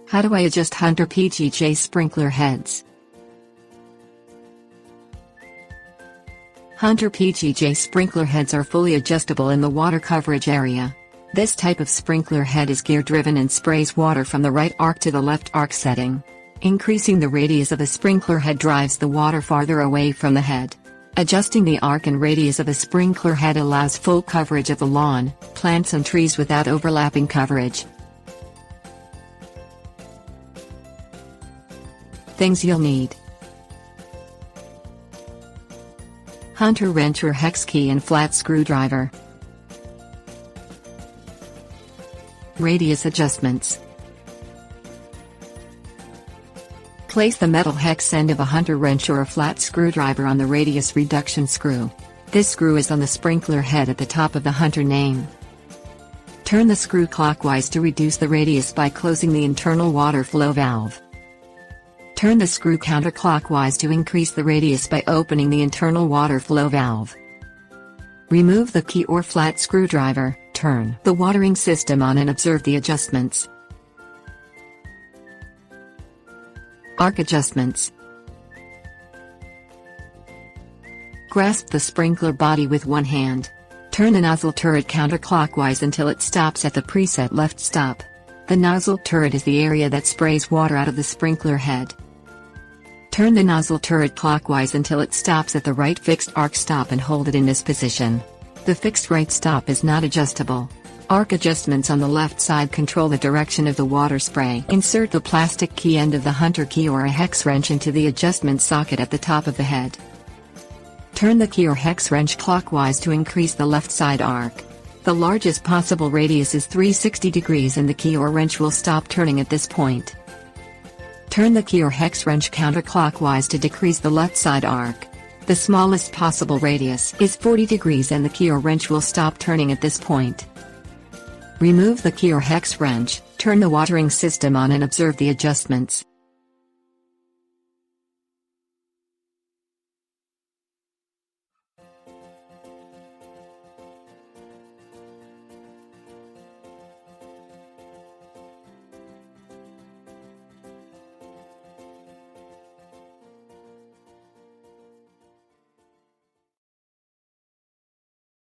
How do I adjust Hunter PGJ sprinkler heads? Hunter PGJ sprinkler heads are fully adjustable in the water coverage area. This type of sprinkler head is gear-driven and sprays water from the right arc to the left arc setting. Increasing the radius of a sprinkler head drives the water farther away from the head. Adjusting the arc and radius of a sprinkler head allows full coverage of the lawn, plants and trees without overlapping coverage. Things you'll need: Hunter wrench or hex key and flat screwdriver. Radius adjustments. Place the metal hex end of a Hunter wrench or a flat screwdriver on the radius reduction screw. This screw is on the sprinkler head at the top of the Hunter name. Turn the screw clockwise to reduce the radius by closing the internal water flow valve. Turn the screw counterclockwise to increase the radius by opening the internal water flow valve. Remove the key or flat screwdriver, turn the watering system on and observe the adjustments. Arc adjustments. Grasp the sprinkler body with one hand. Turn the nozzle turret counterclockwise until it stops at the preset left stop. The nozzle turret is the area that sprays water out of the sprinkler head. Turn the nozzle turret clockwise until it stops at the right fixed arc stop and hold it in this position. The fixed right stop is not adjustable. Arc adjustments on the left side control the direction of the water spray. Insert the plastic key end of the Hunter key or a hex wrench into the adjustment socket at the top of the head. Turn the key or hex wrench clockwise to increase the left side arc. The largest possible radius is 360 degrees and the key or wrench will stop turning at this point. Turn the key or hex wrench counterclockwise to decrease the left side arc. The smallest possible radius is 40 degrees and the key or wrench will stop turning at this point. Remove the key or hex wrench, turn the watering system on and observe the adjustments.